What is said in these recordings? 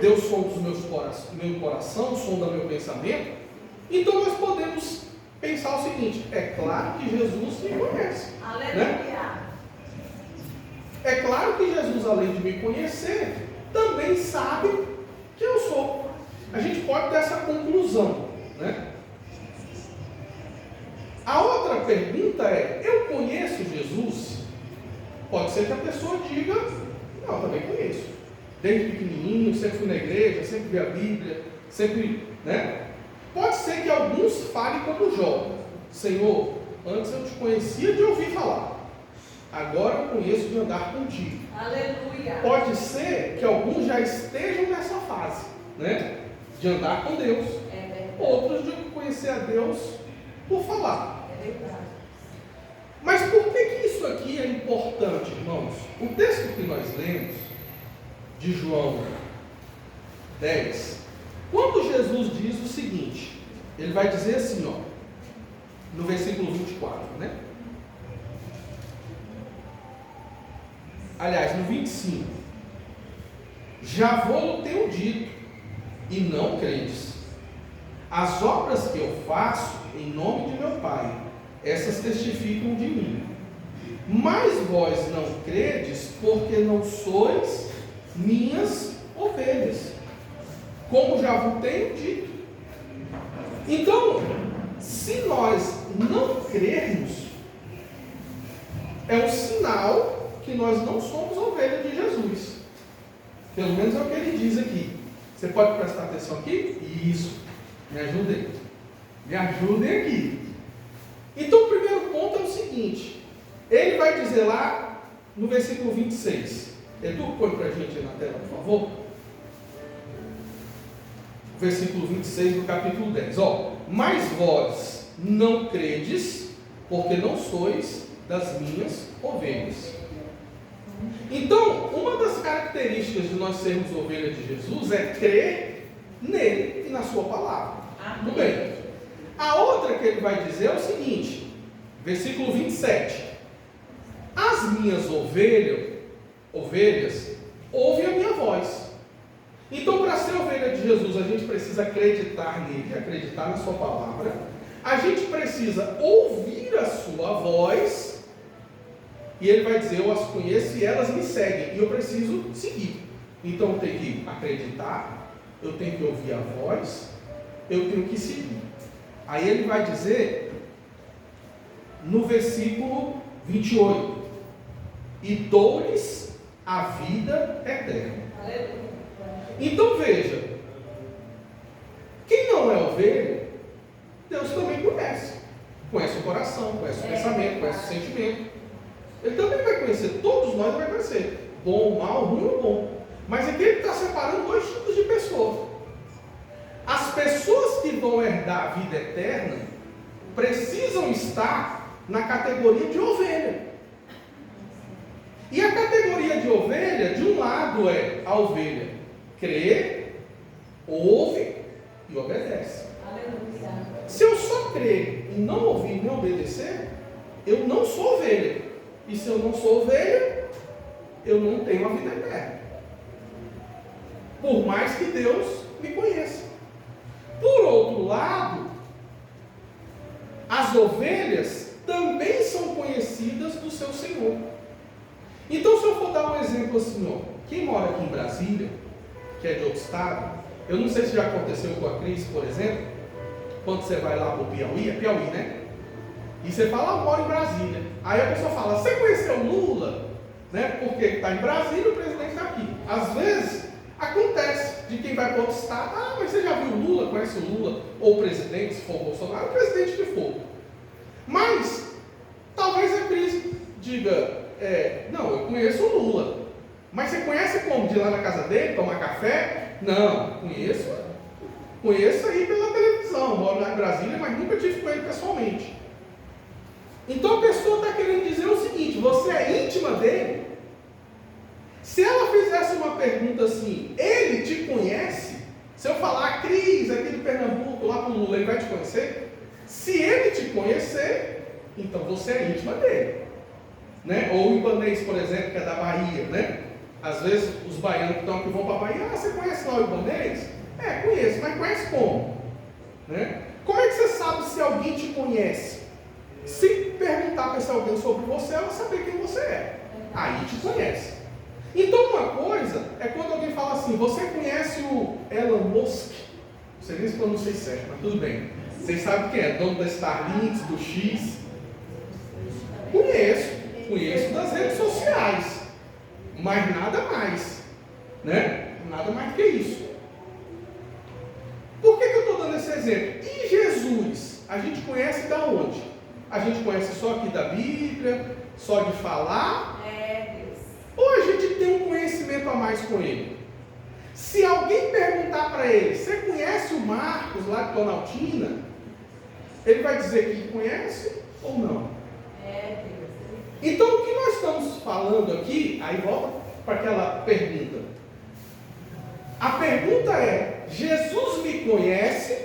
Deus sonda o meu coração, sonda meu pensamento. Então nós podemos pensar o seguinte: é claro que Jesus me conhece. Né? É claro que Jesus, além de me conhecer, também sabe quem eu sou. A gente pode ter essa conclusão, né? A outra pergunta é: eu conheço Jesus? Pode ser que a pessoa diga: não, eu também conheço. Desde pequenininho, sempre fui na igreja, sempre vi a Bíblia, sempre, né? Pode ser que alguns falem como Jó: Senhor, antes eu te conhecia de ouvir falar, agora eu conheço de andar contigo. Aleluia. Pode ser que alguns já estejam nessa fase, né? De andar com Deus. Outros de conhecer a Deus por falar. É verdade. Mas por que isso aqui é importante, irmãos? O texto que nós lemos, de João 10, quando Jesus diz o seguinte, ele vai dizer assim, ó, no versículo 24, né? Aliás, no 25: já vou tenho dito, e não credes. As obras que eu faço em nome de meu Pai, essas testificam de mim. Mas vós não credes, porque não sois minhas ovelhas, como já vos tenho dito. Então, se nós não crermos, é um sinal que nós não somos ovelhas de Jesus. Pelo menos é o que ele diz aqui. Você pode prestar atenção aqui? Isso. Me ajudem. Me ajudem aqui. Então o primeiro ponto é o seguinte. Ele vai dizer lá no versículo 26. Edu, põe para a gente aí na tela, por favor. Versículo 26 do capítulo 10. Ó, mas vós não credes, porque não sois das minhas ovelhas. Então, uma das características de nós sermos ovelhas de Jesus é crer nele e na sua palavra. Tudo bem. A outra que ele vai dizer é o seguinte, versículo 27. As minhas ovelhas ouvem a minha voz. Então, para ser ovelha de Jesus, a gente precisa acreditar nele, acreditar na sua palavra. A gente precisa ouvir a sua voz. E ele vai dizer: eu as conheço e elas me seguem, e eu preciso seguir. Então eu tenho que acreditar, eu tenho que ouvir a voz, eu tenho que seguir. Aí ele vai dizer no versículo 28: e dou-lhes a vida eterna. Então veja, quem não é ovelha, Deus também conhece. Conhece o coração, conhece o pensamento, conhece o sentimento. Ele também vai conhecer, todos nós vai conhecer, bom, mal, ruim ou bom. Mas aqui ele está separando dois tipos de pessoas. As pessoas que vão herdar a vida eterna precisam estar na categoria de ovelha. E a categoria de ovelha, de um lado é a ovelha crê, ouve e obedece. Aleluia. Se eu só crer e não ouvir e não obedecer, eu não sou ovelha. E se eu não sou ovelha, eu não tenho a vida eterna. Por mais que Deus me conheça. Por outro lado, as ovelhas também são conhecidas do seu Senhor. Então, se eu for dar um exemplo assim, ó, quem mora aqui em Brasília, que é de outro estado, eu não sei se já aconteceu com a Cris, por exemplo, quando você vai lá para o Piauí, é Piauí, né? E você fala: eu moro em Brasília. Aí a pessoa fala: você conheceu o Lula? Né? Porque está em Brasília e o presidente está aqui. Às vezes, acontece de quem vai para outro estado: ah, mas você já viu o Lula? Conhece o Lula? Ou o presidente, se for o Bolsonaro, o presidente que for. Mas, talvez a Cris diga: não, eu conheço o Lula. Mas você conhece como? De ir lá na casa dele, tomar café? Não, conheço aí pela televisão. Moro lá em Brasília, mas nunca tive com ele pessoalmente. Então a pessoa está querendo dizer o seguinte: você é íntima dele? Se ela fizesse uma pergunta assim: ele te conhece? Se eu falar: Cris, aqui de Pernambuco, lá para o Lula, ele vai te conhecer? Se ele te conhecer, então você é íntima dele, né? Ou o Ibanez, por exemplo, que é da Bahia, né? Às vezes os baianos que estão aqui vão para a Bahia, você conhece lá o Ibanez? Conheço, mas conhece como? Né? Como é que você sabe se alguém te conhece? Se perguntar para esse alguém sobre você, ela vai saber quem você é. Aí te conhece. Então uma coisa é quando alguém fala assim, você conhece o Elon Musk? Não sei nem se pronunciei certo, mas tudo bem. Vocês sabem quem é? Dono da Starlink, do X? Conheço das redes sociais. Mas nada mais. Né? Nada mais do que isso. Por que eu estou dando esse exemplo? E Jesus? A gente conhece da onde? A gente conhece só aqui da Bíblia? Só de falar? Ou a gente tem um conhecimento a mais com ele? Se alguém perguntar para ele, você conhece o Marcos lá de Planaltina? Ele vai dizer que conhece ou não? Então o que nós estamos falando aqui, aí volta para aquela pergunta. A pergunta é, Jesus me conhece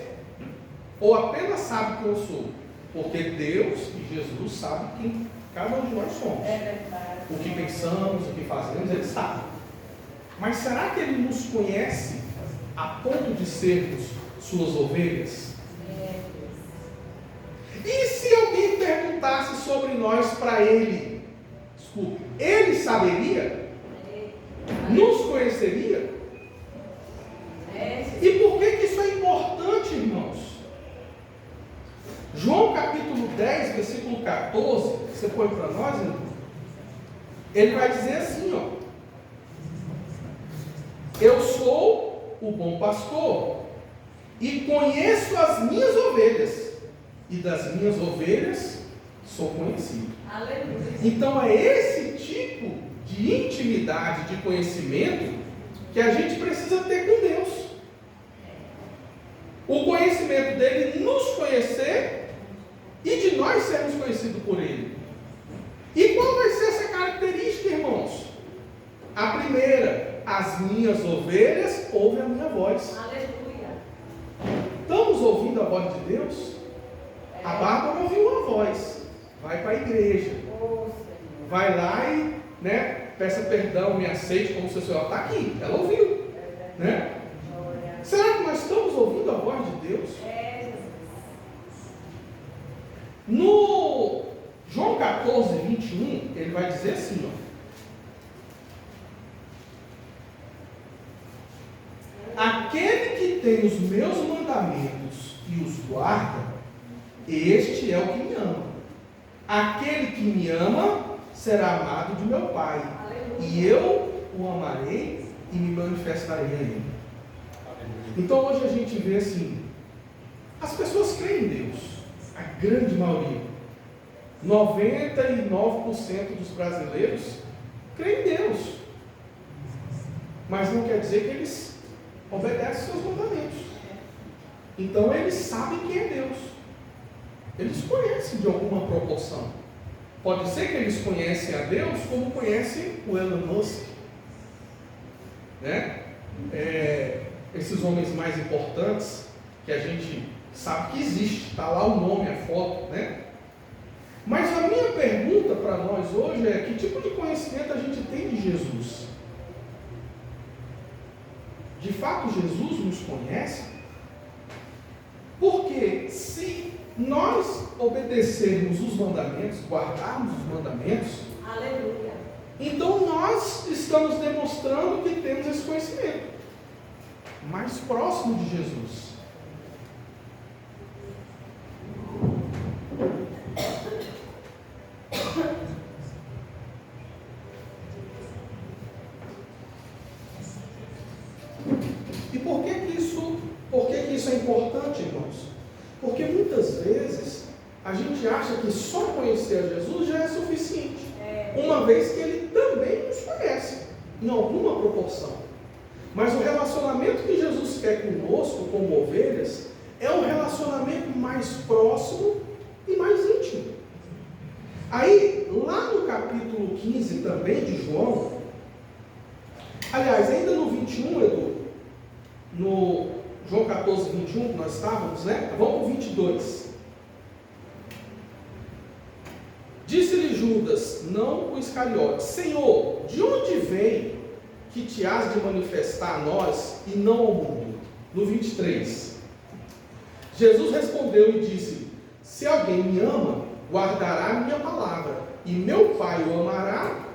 ou apenas sabe quem eu sou? Porque Deus e Jesus sabem quem cada um de nós somos. O que pensamos, o que fazemos, Ele sabe. Mas será que Ele nos conhece a ponto de sermos suas ovelhas? E se alguém perguntasse sobre nós para Ele, desculpe, Ele saberia? Nos conheceria? E por que isso é importante, irmãos? João capítulo 10, versículo 14, você põe para nós, irmão? Ele vai dizer assim, ó: eu sou o bom pastor e conheço as minhas ovelhas, e das minhas ovelhas sou conhecido. Aleluia. Então é esse tipo de intimidade, de conhecimento que a gente precisa ter com Deus. O conhecimento dele nos conhecer e de nós sermos conhecidos por ele. E qual vai ser essa característica, irmãos? A primeira, as minhas ovelhas ouvem a minha voz. Aleluia. Estamos ouvindo a voz de Deus? A Bárbara ouviu uma voz. Vai para a igreja. Vai lá e, peça perdão, me aceite como se o Senhor está aqui.Ela ouviu. Né? Será que nós estamos ouvindo a voz de Deus? No João 14, 21, ele vai dizer assim, ó: aquele que tem os meus mandamentos e os guarda, este é o que me ama. Aquele que me ama será amado de meu Pai. E eu o amarei e me manifestarei a ele. Então hoje a gente vê assim, as pessoas creem em Deus, a grande maioria, 99% dos brasileiros creem em Deus, mas não quer dizer que eles obedecem seus mandamentos. Então eles sabem quem é Deus, eles conhecem de alguma proporção. Pode ser que eles conhecem a Deus como conhecem o Elon Musk, né? Esses homens mais importantes que a gente sabe que existe, está lá o nome, a foto, né? Mas a minha pergunta para nós hoje é: que tipo de conhecimento a gente tem de Jesus? De fato, Jesus nos conhece? Porque se nós obedecermos os mandamentos, guardarmos os mandamentos, aleluia, então nós estamos demonstrando que temos esse conhecimento mais próximo de Jesus. E por que isso é importante, irmãos? Porque muitas vezes a gente acha que só conhecer a Jesus já é suficiente, uma vez que Ele também nos conhece, em alguma proporção. Mas o relacionamento que Jesus quer conosco, como ovelhas, é um relacionamento mais próximo e mais íntimo. Aí, lá no capítulo 15 também de João, aliás, ainda no 21, Edu, no João 14, 21, que nós estávamos, né? Vamos para o 22. Disse-lhe Judas, não o Iscariote: Senhor, de onde vem que te has de manifestar a nós e não ao mundo? No 23. Jesus respondeu e disse: se alguém me ama, guardará a minha palavra, e meu Pai o amará,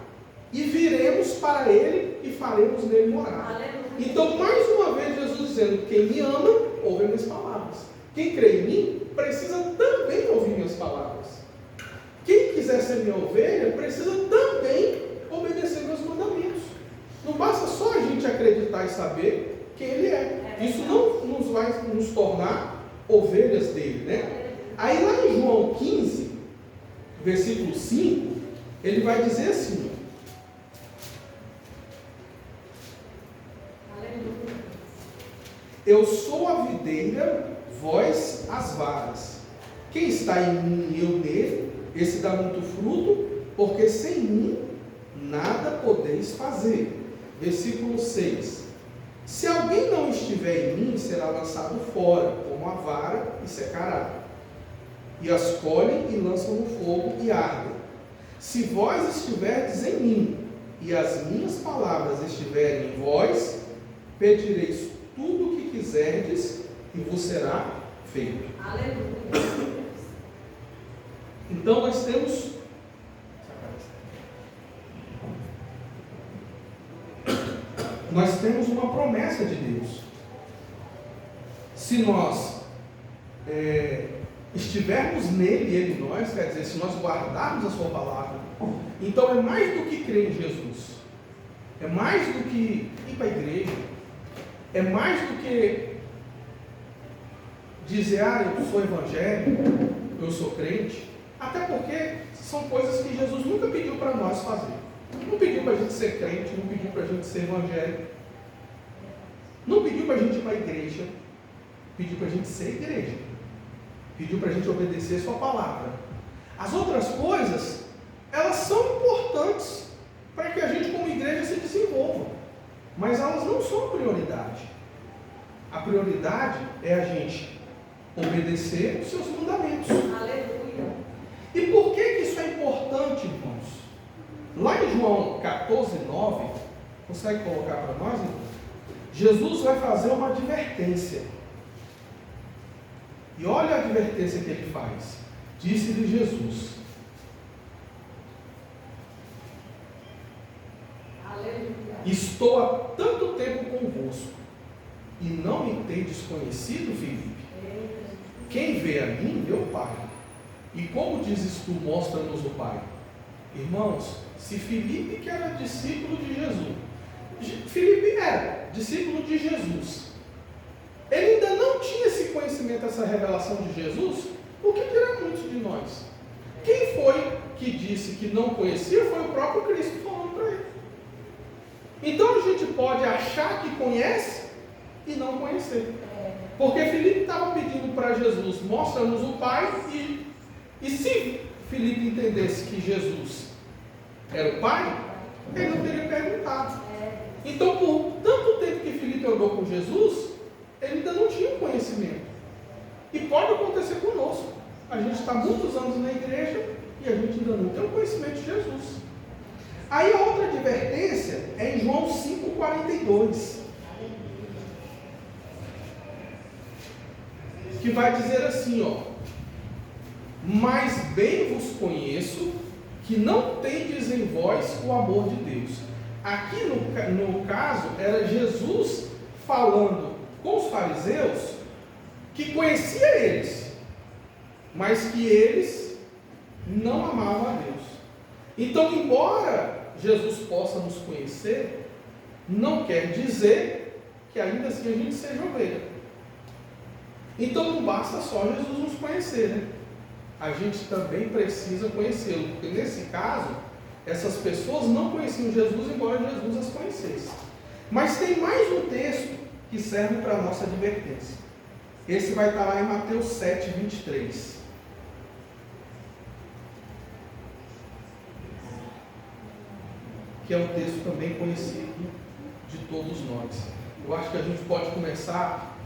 e viremos para ele e faremos nele morar. Aleluia. Então, mais uma vez, Jesus dizendo: quem me ama, ouve minhas palavras. Quem crê em mim, precisa também ouvir minhas palavras. Quem quiser ser minha ovelha, precisa também obedecer meus mandamentos. Não basta só a gente acreditar e saber quem Ele é. Isso não nos vai nos tornar ovelhas dele, né? Aí lá em João 15, versículo 5, ele vai dizer assim: eu sou a videira, vós as varas. Quem está em mim e eu nele, esse dá muito fruto, porque sem mim nada podeis fazer. Versículo 6. Se alguém não estiver em mim, será lançado fora, como a vara, e secará. E as colhem e lançam no fogo e ardem. Se vós estiverdes em mim, e as minhas palavras estiverem em vós, pedireis tudo o que quiserdes, e vos será feito. Aleluia. Então nós temos uma promessa de Deus. Se nós estivermos nele e ele em nós, quer dizer, se nós guardarmos a sua palavra, então é mais do que crer em Jesus, é mais do que ir para a igreja, é mais do que dizer: eu sou evangélico, eu sou crente. Até porque são coisas que Jesus nunca pediu para nós fazer. Não pediu para a gente ser crente, não pediu para a gente ser evangélico, não pediu para a gente ir para a igreja, pediu para a gente ser igreja, pediu para a gente obedecer a sua palavra. As outras coisas, elas são importantes para que a gente como igreja se desenvolva, mas elas não são a prioridade. A prioridade é a gente obedecer os seus mandamentos. Aleluia. E por que isso é importante, irmãos? Lá em João 14, 9, consegue colocar para nós, irmãos? Jesus vai fazer uma advertência. E olha a advertência que ele faz. Disse-lhe Jesus: Aleluia. estou há tanto tempo convosco, e não me tendes conhecido, Filipe? Quem vê a mim, vê o Pai. E como dizes tu, mostra-nos o Pai? Irmãos, se Filipe, que era discípulo de Jesus, Filipe era discípulo de Jesus, ele ainda não tinha esse conhecimento, essa revelação de Jesus, o que dirá muitos de nós? Quem foi que disse que não conhecia? Foi o próprio Cristo falando para ele. Então a gente pode achar que conhece e não conhecer. Porque Filipe estava pedindo para Jesus: mostra-nos o Pai, e se Filipe entendesse que Jesus era o Pai, ele não teria perguntado. Então, por tanto tempo que Filipe andou com Jesus, ele ainda não tinha conhecimento. E pode acontecer conosco. A gente está muitos anos na igreja e a gente ainda não tem o conhecimento de Jesus. Aí a outra advertência é em João 5,42. Que vai dizer assim, mas bem vos conheço, que não tendes em vós o amor de Deus. Aqui no caso, era Jesus falando com os fariseus, que conhecia eles, mas que eles não amavam a Deus. Então, embora Jesus possa nos conhecer, não quer dizer que ainda assim a gente seja ovelha. Então não basta só Jesus nos conhecer, né? A gente também precisa conhecê-lo, porque nesse caso, essas pessoas não conheciam Jesus, embora Jesus as conhecesse. Mas tem mais um texto que serve para a nossa advertência. Esse vai estar lá em Mateus 7, 23. Que é um texto também conhecido de todos nós. Eu acho que a gente pode começar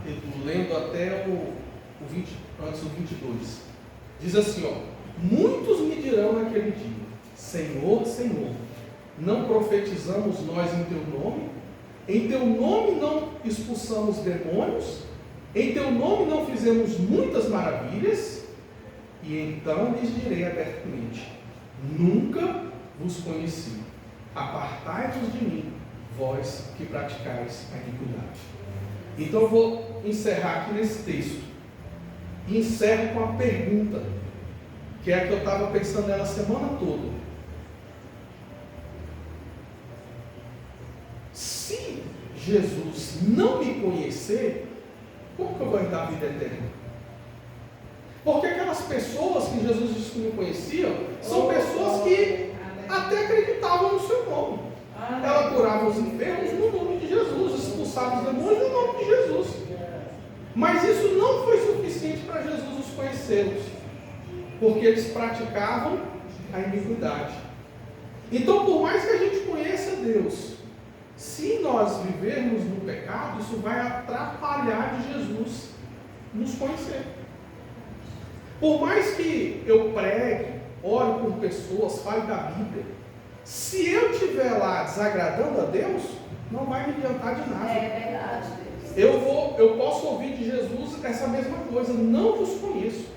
lendo até antes do 22. Diz assim, muitos me dirão naquele dia: Senhor, Senhor, não profetizamos nós em teu nome, em teu nome não expulsamos demônios, em teu nome não fizemos muitas maravilhas. E então lhes direi abertamente: nunca vos conheci. Apartai-vos de mim, vós que praticais a iniquidade. Então eu vou encerrar aqui nesse texto. E encerro com a pergunta, que é a que eu estava pensando nela a semana toda. Se Jesus não me conhecer, como que eu vou herdar a vida eterna? Porque aquelas pessoas que Jesus disse que não conheciam, são pessoas que até acreditavam no seu nome. Ela curava os enfermos no nome de Jesus, expulsava os demônios no nome de Jesus. Mas isso não foi suficiente para Jesus os conhecê-los, porque eles praticavam a iniquidade. Então, por mais que a gente conheça Deus, se nós vivermos no pecado, isso vai atrapalhar de Jesus nos conhecer. Por mais que eu pregue, ore por pessoas, fale da Bíblia, se eu estiver lá desagradando a Deus, não vai me adiantar de nada. É verdade, Deus. Eu posso ouvir de Jesus essa mesma coisa: não vos conheço.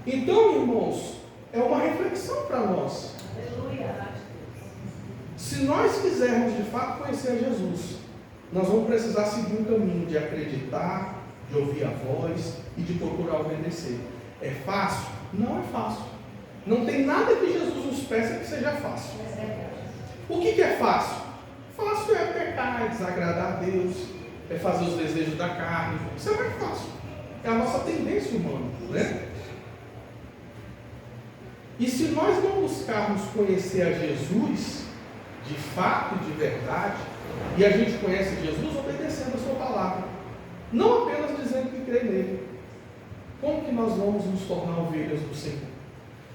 Então, irmãos, é uma reflexão para nós. Aleluia. Se nós quisermos de fato conhecer Jesus, nós vamos precisar seguir um caminho de acreditar, de ouvir a voz e de procurar obedecer. É fácil? Não é fácil. Não tem nada que Jesus nos peça que seja fácil. O que é fácil? Fácil é pecar, é desagradar a Deus, é fazer os desejos da carne. Isso é mais fácil. É a nossa tendência humana, né? E se nós não buscarmos conhecer a Jesus, de fato e de verdade, e a gente conhece Jesus obedecendo a sua palavra, não apenas dizendo que crê nele, como que nós vamos nos tornar ovelhas do Senhor?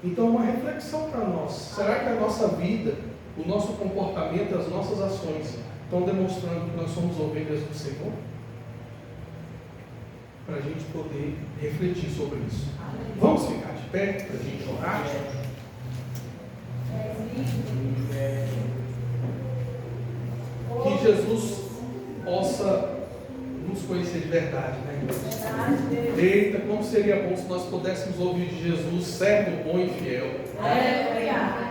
Então, uma reflexão para nós: será que a nossa vida, o nosso comportamento, as nossas ações estão demonstrando que nós somos ovelhas do Senhor? Para a gente poder refletir sobre isso. Vamos ficar de pé para a gente orar? Que Jesus possa nos conhecer de verdade, né, irmãos? Eita, como seria bom se nós pudéssemos ouvir de Jesus, servo bom e fiel. Aleluia.